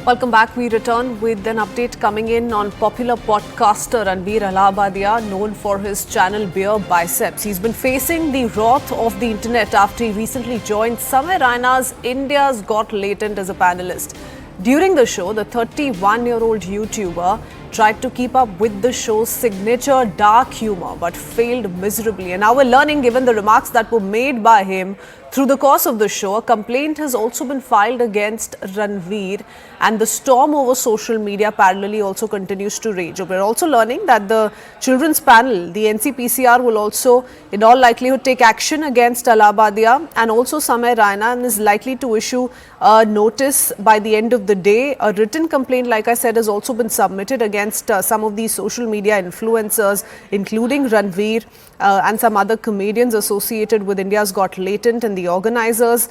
Welcome back. We return with an update coming in on popular podcaster Ranveer Allahabadia, known for his channel Beer Biceps. He's been facing the wrath of the internet after he recently joined Samay Raina's India's Got Latent as a panelist. During the show, the 31-year-old YouTuber tried to keep up with the show's signature dark humor but failed miserably. And now we're learning, given the remarks that were made by him through the course of the show, a complaint has also been filed against Ranveer, and the storm over social media parallelly also continues to rage. We're also learning that the children's panel, the NCPCR, will also in all likelihood take action against Allahabadia and also Samay Raina, and is likely to issue a notice by the end of the day. A written complaint, like I said, has also been submitted against some of these social media influencers, including Ranveer and some other comedians associated with India's Got Latent and the organizers.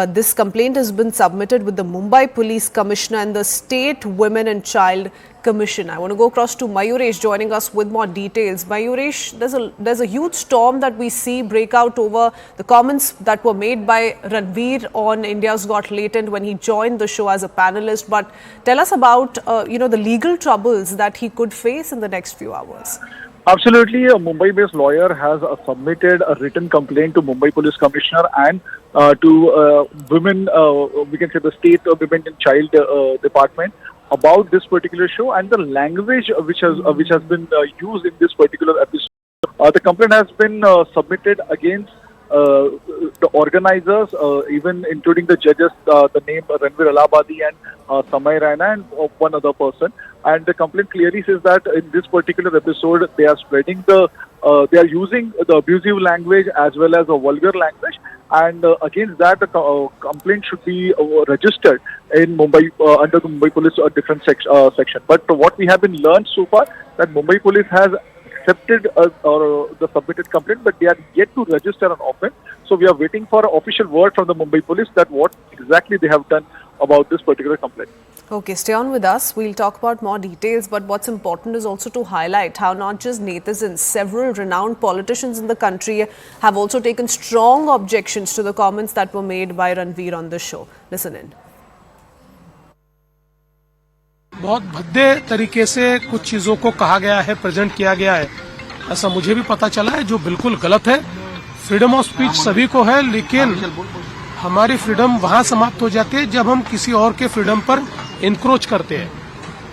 This complaint has been submitted with the Mumbai Police Commissioner and the State Women and Child Commission. I want to go across to Mayuresh joining us with more details. Mayuresh, there's a huge storm that we see break out over the comments that were made by Ranveer on India's Got Latent when he joined the show as a panelist. But tell us about the legal troubles that he could face in the next few hours. Absolutely. A Mumbai-based lawyer has submitted a written complaint to Mumbai Police Commissioner and to women, we can say the State Women and Child Department, about this particular show and the language which has been used in this particular episode. The complaint has been submitted against the organizers, even including the judges, the name Ranveer Allahabadi and Samay Raina and one other person. And the complaint clearly says that in this particular episode, they are spreading they are using the abusive language as well as a vulgar language. And against that, the complaint should be registered in Mumbai under the Mumbai Police different section. But what we have been learned so far, that Mumbai Police has accepted the submitted complaint, but they are yet to register an offence. So we are waiting for an official word from the Mumbai Police that what exactly they have done about this particular complaint. Okay, stay on with us. We'll talk about more details, but what's important is also to highlight how not just netizens, several renowned politicians in the country have also taken strong objections to the comments that were made by Ranveer on the show. Listen in. बहुत भद्दे तरीके से कुछ चीजों को कहा गया है, present किया गया है, ऐसा मुझे भी पता चला है, जो बिल्कुल गलत है। फ्रीडम ऑफ स्पीच सभी को है, लेकिन हमारी फ्रीडम वहां समाप्त हो जाती है जब हम किसी और के फ्रीडम पर इंक्रोच करते हैं,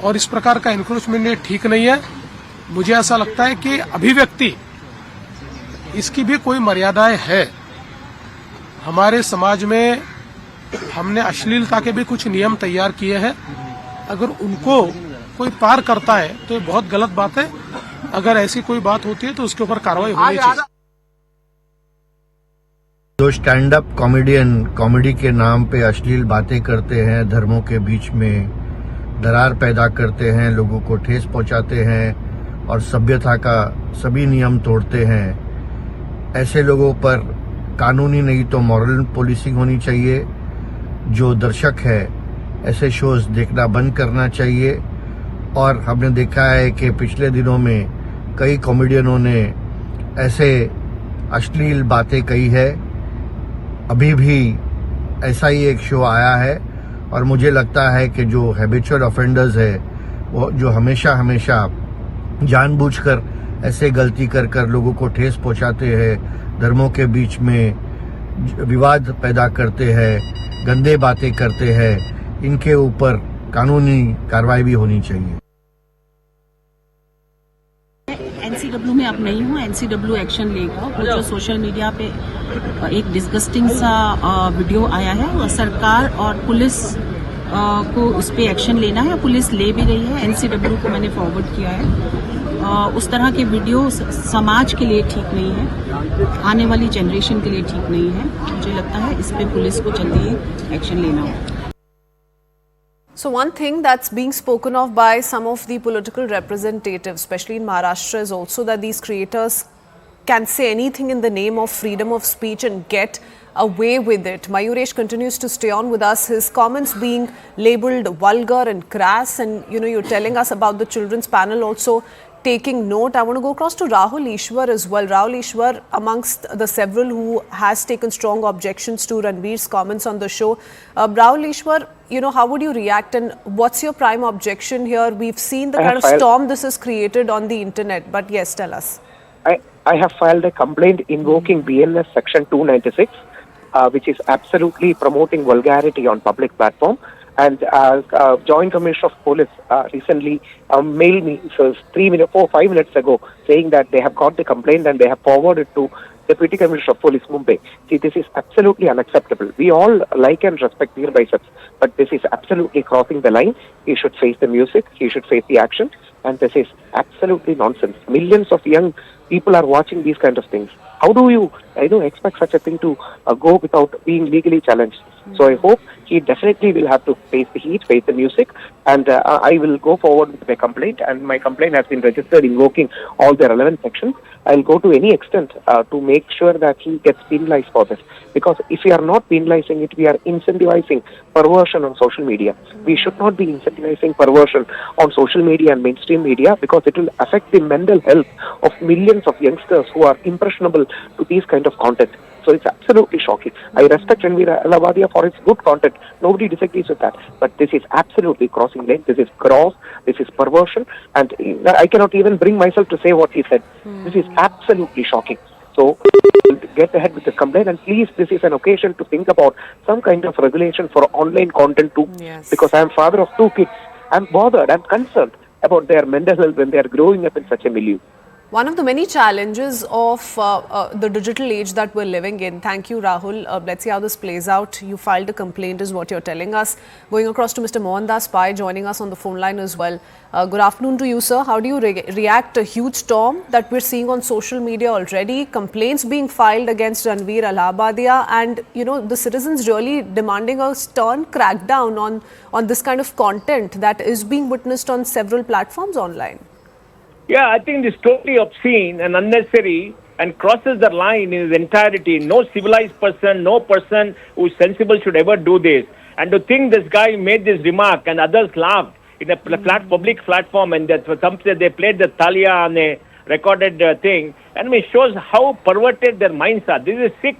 और इस प्रकार का इंक्रोचमेंट ठीक नहीं है। मुझे ऐसा लगता है कि अभिव्यक्ति इसकी भी कोई मर्यादाएं है। हमारे समाज में हमने अश्लीलता के भी कुछ नियम तैयार किए हैं, अगर उनको कोई पार करता है तो ये बहुत गलत बात है। अगर ऐसी कोई बात होती है तो उसके ऊपर कार्रवाई होनी चाहिए। जो स्टैंड अप कॉमेडियन कॉमेडी के नाम पे अश्लील बातें करते हैं, धर्मों के बीच में दरार पैदा करते हैं, लोगों को ठेस पहुंचाते हैं और सभ्यता का सभी नियम तोड़ते हैं, ऐसे लोगों पर कानूनी नहीं तो मॉरल पुलिसिंग होनी चाहिए। जो दर्शक है ऐसे शोज देखना बंद करना चाहिए। और हमने देखा है कि पिछले दिनों में कई कॉमेडियनों ने ऐसे अश्लील बातें कही है। अभी भी ऐसा ही एक शो आया है और मुझे लगता है कि जो हैबिचुअल ऑफेंडर्स है वो जो हमेशा जानबूझकर ऐसे गलती कर लोगों को ठेस पहुंचाते हैं, धर्मों के बीच में विवाद पैदा करते हैं, गंदे बातें करते हैं, इनके ऊपर कानूनी कार्रवाई भी होनी चाहिए। एनसीडब्ल्यू में अब नहीं हूँ, एनसीडब्ल्यू एक्शन लेगा। वो जो सोशल मीडिया पे एक डिस्गस्टिंग सा वीडियो आया है, वो सरकार और पुलिस को उस पे एक्शन लेना है। पुलिस ले भी रही है, एनसीडब्ल्यू को मैंने फॉरवर्ड किया है। उस तरह के वीडियो समाज के लिए ठीक नहीं है, आने वाली जनरेशन के लिए ठीक नहीं है। मुझे लगता है इस पे पुलिस को जल्दी एक्शन लेना होगा। So one thing that's being spoken of by some of the political representatives, especially in Maharashtra, is also that these creators can say anything in the name of freedom of speech and get away with it. Mayuresh continues to stay on with us. His comments being labelled vulgar and crass, and you're telling us about the children's panel also taking note. I want to go across to Rahul Ishwar as well. Rahul Ishwar, amongst the several who has taken strong objections to Ranveer's comments on the show. Rahul Ishwar, how would you react and what's your prime objection here? We've seen the kind of storm this has created on the internet, but yes, tell us. I have filed a complaint invoking BNS section 296, which is absolutely promoting vulgarity on public platform. And Joint Commissioner of Police recently mailed me 5 minutes ago saying that they have got the complaint and they have forwarded to Deputy Commissioner of Police, Mumbai. See, this is absolutely unacceptable. We all like and respect Veer Biceps, but this is absolutely crossing the line. He should face the music, he should face the action, and this is absolutely nonsense. Millions of young people are watching these kind of things. How do you, expect such a thing to go without being legally challenged? So I hope he definitely will have to face the heat, face the music, and I will go forward with my complaint. And my complaint has been registered invoking all the relevant sections. I'll go to any extent to make sure that he gets penalized for this. Because if we are not penalizing it, we are incentivizing perversion on social media. We should not be incentivizing perversion on social media and mainstream media because it will affect the mental health of millions of youngsters who are impressionable to these kind of content. So it's absolutely shocking. I respect Ranveer Allahabadiya for his good content. Nobody disagrees with that. But this is absolutely crossing line. This is gross. This is perversion. And I cannot even bring myself to say what he said. This is absolutely shocking. So get ahead with the complaint, and please, this is an occasion to think about some kind of regulation for online content too. Yes. Because I am father of 2 kids. I'm bothered. I'm concerned about their mental health when they are growing up in such a milieu. One of the many challenges of the digital age that we're living in. Thank you, Rahul. Let's see how this plays out. You filed a complaint is what you're telling us. Going across to Mr. Mohandas Pai, joining us on the phone line as well. Good afternoon to you, sir. How do you react to a huge storm that we're seeing on social media already? Complaints being filed against Ranveer Allahabadiya and, the citizens really demanding a stern crackdown on this kind of content that is being witnessed on several platforms online. Yeah, I think this is totally obscene and unnecessary and crosses the line in its entirety. No civilized person, no person who is sensible should ever do this. And to think this guy made this remark and others laughed in a public platform and that for some they played the Thalia on a recorded thing, and it shows how perverted their minds are. This is sick,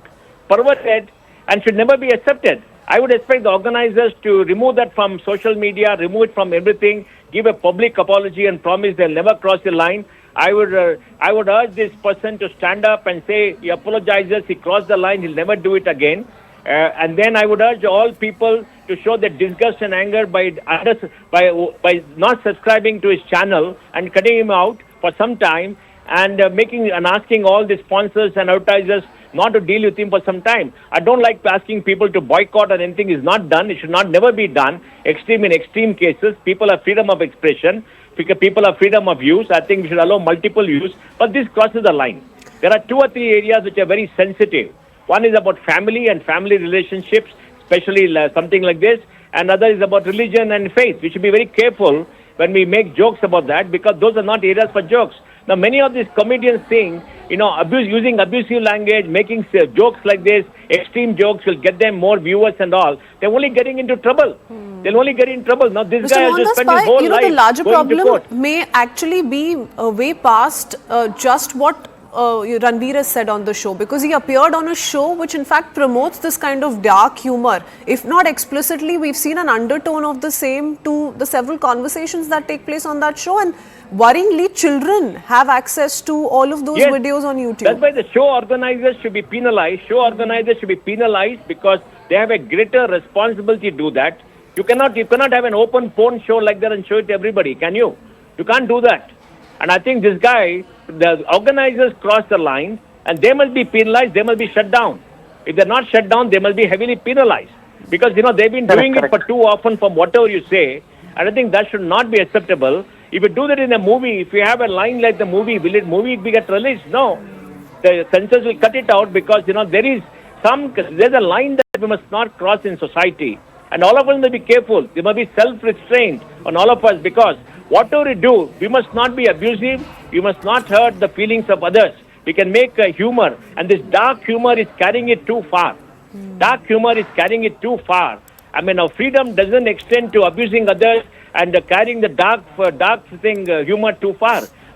perverted, and should never be accepted. I would expect the organizers to remove that from social media, remove it from everything, give a public apology and promise they'll never cross the line. I would urge this person to stand up and say he apologizes, he crossed the line, he'll never do it again. And then I would urge all people to show their disgust and anger by not subscribing to his channel and cutting him out for some time and asking all the sponsors and advertisers not to deal with him for some time. I don't like asking people to boycott or anything is not done. It should never be done. In extreme cases, people have freedom of expression. People have freedom of use. I think we should allow multiple use. But this crosses the line. There are 2 or 3 areas which are very sensitive. One is about family and family relationships, especially something like this. Another is about religion and faith. We should be very careful when we make jokes about that because those are not areas for jokes. Now, many of these comedians think, using abusive language, making jokes like this, extreme jokes will get them more viewers and all. They're only getting into trouble. They'll only get in trouble. Now, this guy has just spent his whole life the larger going to court. problem may actually be way past just what Ranveer has said on the show, because he appeared on a show which in fact promotes this kind of dark humor. If not explicitly, we've seen an undertone of the same to the several conversations that take place on that show, and worryingly children have access to all of those videos on YouTube. That's why the show organizers should be penalized. Show organizers should be penalized because they have a greater responsibility to do that. You cannot have an open porn show like that and show it to everybody, can you? You can't do that. And I think this guy, the organizers cross the line and they must be penalized, they must be shut down. If they're not shut down, they must be heavily penalized. Because, they've been doing it for too often from whatever you say. And I think that should not be acceptable. If you do that in a movie, if you have a line like the movie, will movie be get released? No. The censors will cut it out because, there's a line that we must not cross in society. And all of us must be careful. There must be self-restraint on all of us because whatever we do, we must not be abusive. We must not hurt the feelings of others. We can make humor. And this dark humor is carrying it too far. Dark humor is carrying it too far. I mean, our freedom doesn't extend to abusing others and carrying the dark humor too far.